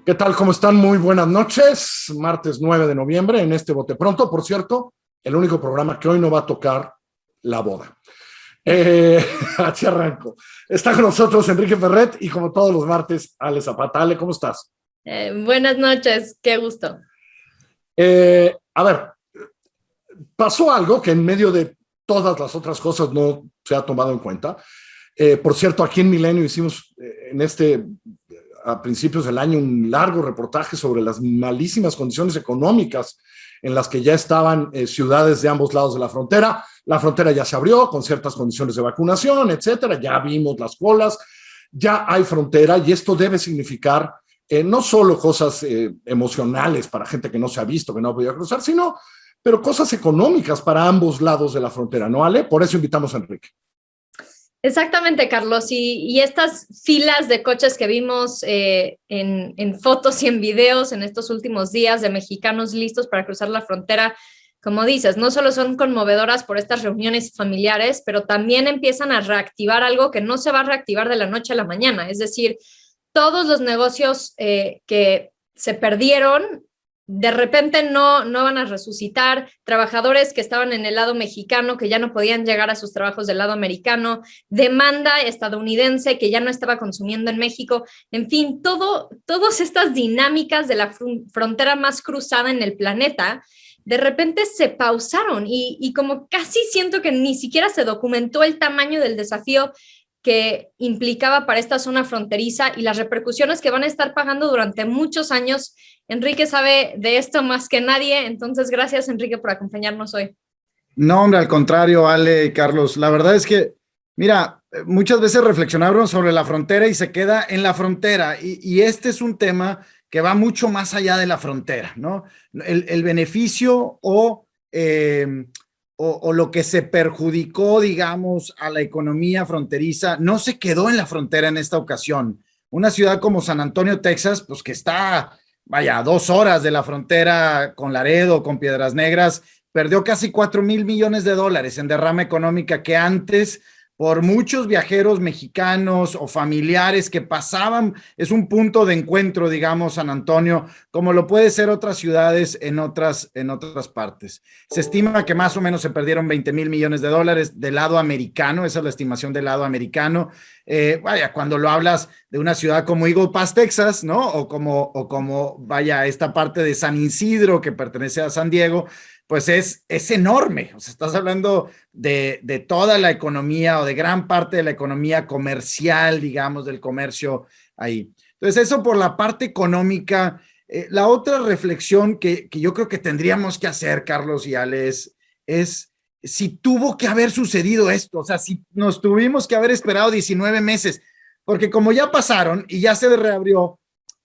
¿Qué tal? ¿Cómo están? Muy buenas noches. Martes 9 de noviembre en este Bote Pronto. Por cierto, el único programa que hoy no va a tocar la boda. Así arranco. Está con nosotros Enrique Ferret y como todos los martes, Ale Zapata. Ale, ¿cómo estás? Buenas noches, qué gusto. A ver, pasó algo que en medio de todas las otras cosas no se ha tomado en cuenta. Por cierto, aquí en Milenio hicimos a principios del año un largo reportaje sobre las malísimas condiciones económicas en las que ya estaban ciudades de ambos lados de la frontera. La frontera ya se abrió con ciertas condiciones de vacunación, etcétera. Ya vimos las colas, ya hay frontera y esto debe significar no solo cosas emocionales para gente que no se ha visto, que no ha podido cruzar, pero cosas económicas para ambos lados de la frontera, ¿no, Ale? Por eso invitamos a Enrique. Exactamente, Carlos. Y estas filas de coches que vimos en fotos y en videos en estos últimos días de mexicanos listos para cruzar la frontera, como dices, no solo son conmovedoras por estas reuniones familiares, pero también empiezan a reactivar algo que no se va a reactivar de la noche a la mañana. Es decir, todos los negocios que se perdieron de repente no van a resucitar, trabajadores que estaban en el lado mexicano que ya no podían llegar a sus trabajos del lado americano, demanda estadounidense que ya no estaba consumiendo en México, en fin, todas estas dinámicas de la frontera más cruzada en el planeta, de repente se pausaron y como casi siento que ni siquiera se documentó el tamaño del desafío que implicaba para esta zona fronteriza y las repercusiones que van a estar pagando durante muchos años. Enrique sabe de esto más que nadie, entonces gracias, Enrique, por acompañarnos hoy. No, hombre, al contrario, Ale y Carlos, la verdad es que, mira, muchas veces reflexionaron sobre la frontera y se queda en la frontera, y este es un tema que va mucho más allá de la frontera, ¿no? El beneficio o lo que se perjudicó, digamos, a la economía fronteriza, no se quedó en la frontera en esta ocasión. Una ciudad como San Antonio, Texas, pues que está, vaya, a 2 horas de la frontera con Laredo, con Piedras Negras, perdió casi $4,000 millones en derrama económica que antes, por muchos viajeros mexicanos o familiares que pasaban, es un punto de encuentro, digamos, San Antonio, como lo puede ser otras ciudades en otras partes. Se estima que más o menos se perdieron $20,000 millones del lado americano, esa es la estimación del lado americano. Vaya, cuando lo hablas de una ciudad como Eagle Pass, Texas, ¿no? O como, vaya, esta parte de San Isidro que pertenece a San Diego, pues es enorme. O sea, estás hablando de toda la economía o de gran parte de la economía comercial, digamos, del comercio ahí. Entonces, eso por la parte económica. La otra reflexión que yo creo que tendríamos que hacer, Carlos y Ale, es si tuvo que haber sucedido esto, o sea, si nos tuvimos que haber esperado 19 meses, porque como ya pasaron y ya se reabrió,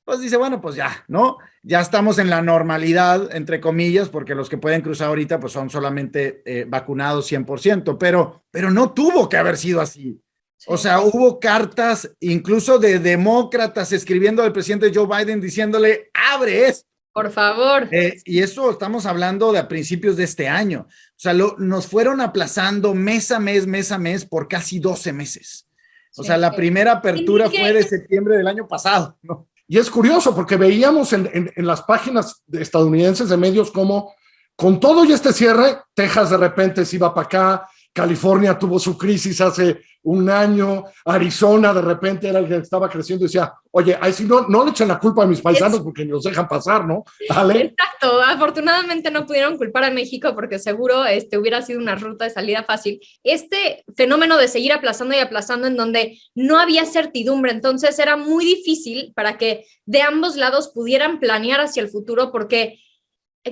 pues dice, bueno, pues ya, ¿no? Ya estamos en la normalidad, entre comillas, porque los que pueden cruzar ahorita pues son solamente vacunados 100%, pero no tuvo que haber sido así. Sí. O sea, hubo cartas incluso de demócratas escribiendo al presidente Joe Biden diciéndole, abre esto. Por favor. Y eso estamos hablando de a principios de este año. O sea, nos fueron aplazando mes a mes por casi 12 meses. O sea, la primera apertura fue de septiembre del año pasado, ¿no? Y es curioso porque veíamos en las páginas estadounidenses de medios como con todo y este cierre, Texas de repente se iba para acá, California tuvo su crisis hace un año, Arizona de repente era el que estaba creciendo y decía, oye, ahí sí no le echen la culpa a mis paisanos porque nos dejan pasar, ¿no? ¿Vale? Exacto, afortunadamente no pudieron culpar a México porque seguro hubiera sido una ruta de salida fácil. Este fenómeno de seguir aplazando y aplazando en donde no había certidumbre, entonces era muy difícil para que de ambos lados pudieran planear hacia el futuro porque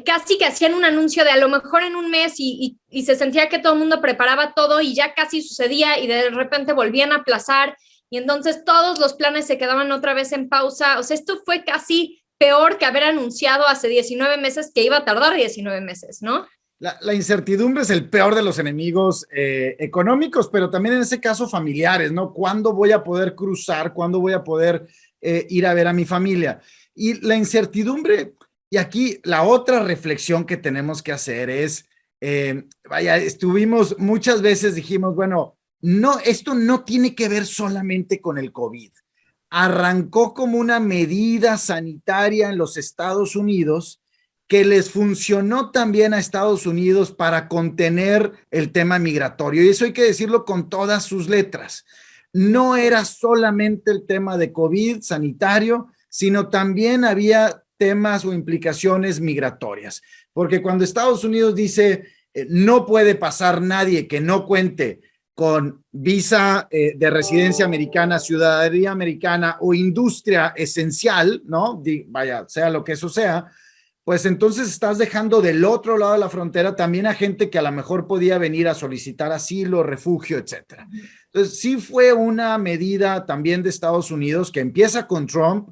casi que hacían un anuncio de a lo mejor en un mes y se sentía que todo el mundo preparaba todo y ya casi sucedía y de repente volvían a aplazar y entonces todos los planes se quedaban otra vez en pausa. O sea, esto fue casi peor que haber anunciado hace 19 meses que iba a tardar 19 meses, ¿no? La incertidumbre es el peor de los enemigos económicos, pero también en ese caso familiares, ¿no? ¿Cuándo voy a poder cruzar? ¿Cuándo voy a poder ir a ver a mi familia? Y la incertidumbre, y aquí la otra reflexión que tenemos que hacer es, vaya, estuvimos muchas veces, dijimos, bueno, no, esto no tiene que ver solamente con el COVID. arrancó como una medida sanitaria en los Estados Unidos que les funcionó también a Estados Unidos para contener el tema migratorio. Y eso hay que decirlo con todas sus letras. No era solamente el tema de COVID sanitario, sino también había temas o implicaciones migratorias. Porque cuando Estados Unidos dice no puede pasar nadie que no cuente con visa de residencia americana, ciudadanía americana o industria esencial, ¿no? Vaya, sea lo que eso sea, pues entonces estás dejando del otro lado de la frontera también a gente que a lo mejor podía venir a solicitar asilo, refugio, etcétera. Entonces sí fue una medida también de Estados Unidos que empieza con Trump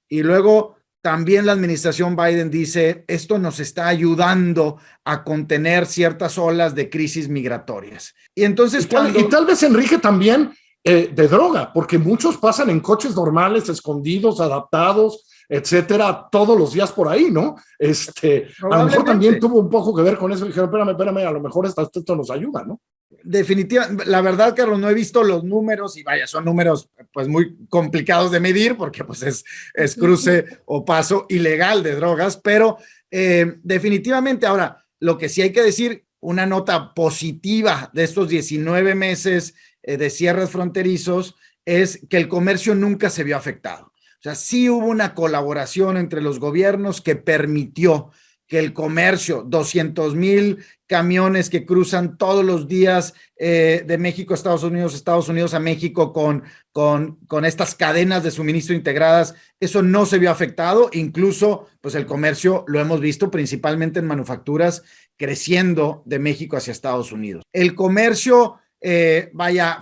y luego también la administración Biden dice esto nos está ayudando a contener ciertas olas de crisis migratorias. Y entonces y tal vez, Enrique, también de droga, porque muchos pasan en coches normales, escondidos, adaptados, etcétera, todos los días por ahí, ¿no? A lo mejor también tuvo un poco que ver con eso. Dijeron, espérame, a lo mejor esto nos ayuda, ¿no? Definitivamente, la verdad, Carlos, no he visto los números y vaya, son números pues muy complicados de medir porque pues es cruce o paso ilegal de drogas, pero definitivamente ahora, lo que sí hay que decir, una nota positiva de estos 19 meses de cierres fronterizos es que el comercio nunca se vio afectado. O sea, sí hubo una colaboración entre los gobiernos que permitió que el comercio, 200,000 camiones que cruzan todos los días de México a Estados Unidos a México con estas cadenas de suministro integradas, eso no se vio afectado. Incluso, pues el comercio lo hemos visto principalmente en manufacturas creciendo de México hacia Estados Unidos. El comercio,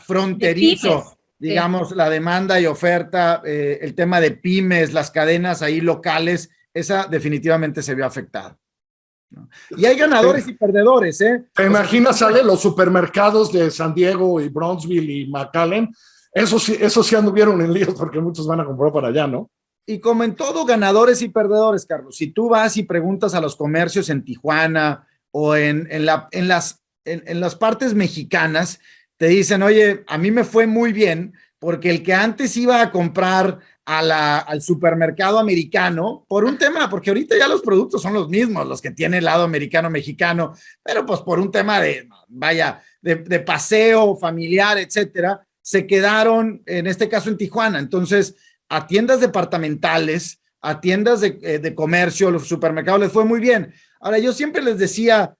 fronterizo, digamos, la demanda y oferta, el tema de pymes, las cadenas ahí locales, esa definitivamente se vio afectada, ¿no? Y hay ganadores y perdedores, ¿eh? ¿Te imaginas, Ale, los supermercados de San Diego y Brownsville y McAllen? Eso sí anduvieron en líos porque muchos van a comprar para allá, ¿no? Y como en todo, ganadores y perdedores, Carlos. Si tú vas y preguntas a los comercios en Tijuana o en las partes mexicanas, te dicen, oye, a mí me fue muy bien porque el que antes iba a comprar al supermercado americano por un tema, porque ahorita ya los productos son los mismos, los que tiene el lado americano-mexicano, pero pues por un tema de paseo familiar, etcétera, se quedaron, en este caso en Tijuana. Entonces, a tiendas departamentales, a tiendas de comercio, los supermercados les fue muy bien. Ahora, yo siempre les decía,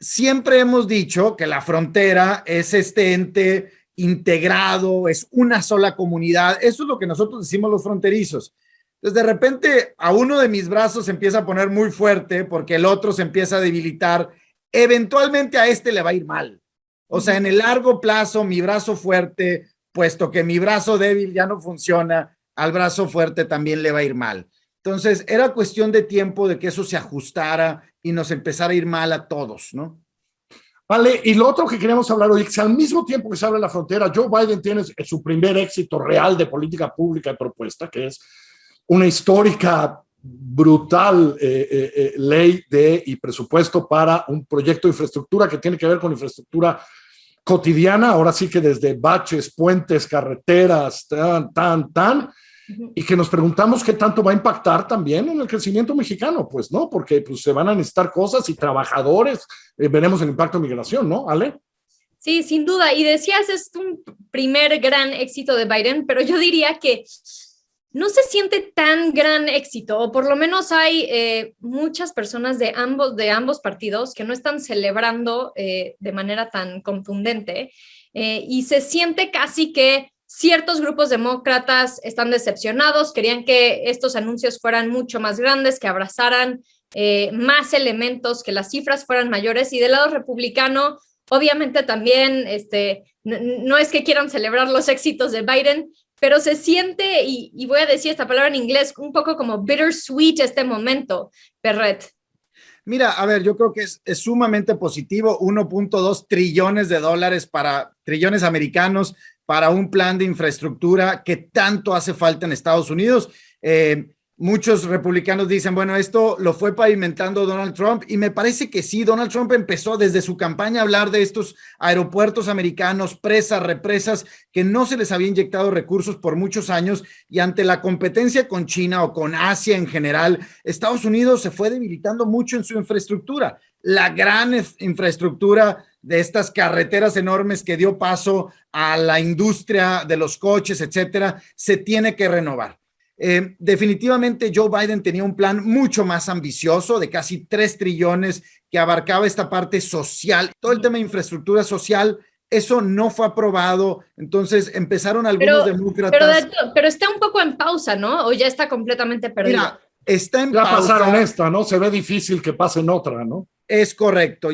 siempre hemos dicho que la frontera es este ente integrado, es una sola comunidad. Eso es lo que nosotros decimos los fronterizos. Entonces, de repente, a uno de mis brazos se empieza a poner muy fuerte porque el otro se empieza a debilitar. Eventualmente a este le va a ir mal. O sea, en el largo plazo, mi brazo fuerte, puesto que mi brazo débil ya no funciona, al brazo fuerte también le va a ir mal. Entonces, era cuestión de tiempo de que eso se ajustara y nos empezara a ir mal a todos, ¿no? Vale, y lo otro que queremos hablar hoy es que al mismo tiempo que se abre la frontera, Joe Biden tiene su primer éxito real de política pública y propuesta, que es una histórica, brutal ley y presupuesto para un proyecto de infraestructura que tiene que ver con infraestructura cotidiana, ahora sí que desde baches, puentes, carreteras, y que nos preguntamos qué tanto va a impactar también en el crecimiento mexicano, pues, ¿no? Porque pues, se van a necesitar cosas y trabajadores, veremos el impacto de migración, ¿no, Ale? Sí, sin duda. Y decías, es un primer gran éxito de Biden, pero yo diría que no se siente tan gran éxito, o por lo menos hay muchas personas de ambos partidos que no están celebrando de manera tan contundente, y se siente casi que ciertos grupos demócratas están decepcionados, querían que estos anuncios fueran mucho más grandes, que abrazaran más elementos, que las cifras fueran mayores, y del lado republicano, obviamente también, no es que quieran celebrar los éxitos de Biden, pero se siente, y voy a decir esta palabra en inglés, un poco como bittersweet este momento, Perret. Mira, a ver, yo creo que es sumamente positivo, 1.2 trillones de dólares trillones americanos para un plan de infraestructura que tanto hace falta en Estados Unidos. Muchos republicanos dicen, bueno, esto lo fue pavimentando Donald Trump, y me parece que sí. Donald Trump empezó desde su campaña a hablar de estos aeropuertos americanos, presas, represas, que no se les había inyectado recursos por muchos años, y ante la competencia con China o con Asia en general, Estados Unidos se fue debilitando mucho en su infraestructura. La gran infraestructura de estas carreteras enormes que dio paso a la industria de los coches, etcétera, se tiene que renovar. Definitivamente Joe Biden tenía un plan mucho más ambicioso de casi 3 trillones que abarcaba esta parte social, todo el tema de infraestructura social. Eso no fue aprobado, entonces empezaron algunos demócratas. Pero está un poco en pausa, ¿no? ¿O ya está completamente perdido? Mira, está en ya pausa. pasaron esta, ¿no? Se ve difícil que pasen otra, ¿no? Es correcto,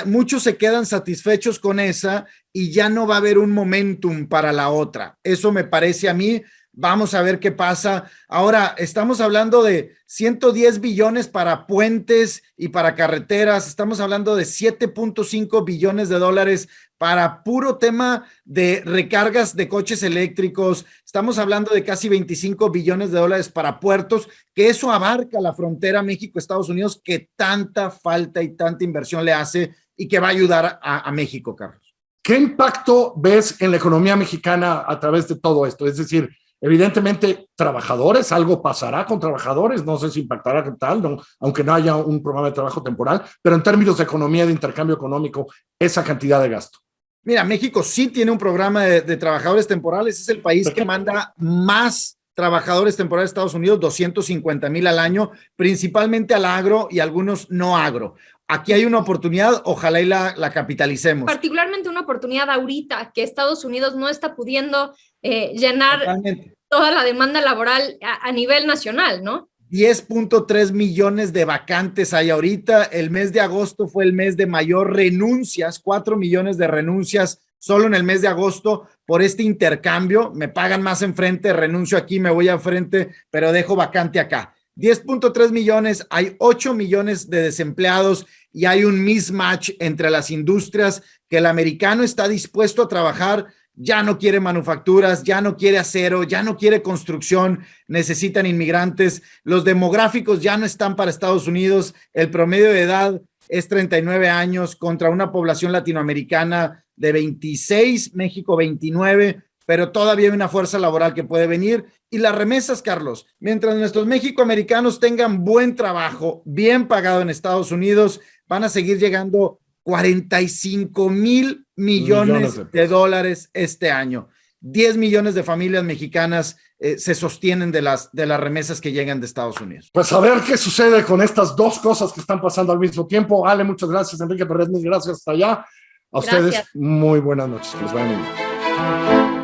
muchos se quedan satisfechos con esa y ya no va a haber un momentum para la otra. Eso me parece a mí. Vamos a ver qué pasa. Ahora, estamos hablando de 110 billones para puentes y para carreteras. Estamos hablando de 7.5 billones de dólares para puro tema de recargas de coches eléctricos. Estamos hablando de casi 25 billones de dólares para puertos, que eso abarca la frontera México-Estados Unidos, que tanta falta y tanta inversión le hace y que va a ayudar a México, Carlos. ¿Qué impacto ves en la economía mexicana a través de todo esto? Es decir, evidentemente, trabajadores, algo pasará con trabajadores, no sé si impactará qué tal, no, aunque no haya un programa de trabajo temporal, pero en términos de economía, de intercambio económico, esa cantidad de gasto. Mira, México sí tiene un programa de trabajadores temporales, es el país que manda más trabajadores temporales a Estados Unidos, 250,000 al año, principalmente al agro y algunos no agro. Aquí hay una oportunidad, ojalá y la capitalicemos. Particularmente una oportunidad ahorita que Estados Unidos no está pudiendo llenar totalmente toda la demanda laboral a nivel nacional, ¿no? 10.3 millones de vacantes hay ahorita. El mes de agosto fue el mes de mayor renuncias, 4 millones de renuncias solo en el mes de agosto por este intercambio. Me pagan más enfrente, renuncio aquí, me voy a frente, pero dejo vacante acá. 10.3 millones, hay 8 millones de desempleados y hay un mismatch entre las industrias que el americano está dispuesto a trabajar. Ya no quiere manufacturas, ya no quiere acero, ya no quiere construcción, necesitan inmigrantes. Los demográficos ya no están para Estados Unidos. El promedio de edad es 39 años contra una población latinoamericana de 26, México 29, pero todavía hay una fuerza laboral que puede venir. Y las remesas, Carlos, mientras nuestros mexicoamericanos tengan buen trabajo, bien pagado en Estados Unidos, van a seguir llegando 45,000 millones de dólares este año. 10 millones de familias mexicanas se sostienen de las remesas que llegan de Estados Unidos. Pues a ver qué sucede con estas dos cosas que están pasando al mismo tiempo. Ale, muchas gracias. Enrique Pérez, gracias hasta allá. A ustedes, muy buenas noches. Que les vaya muy bien.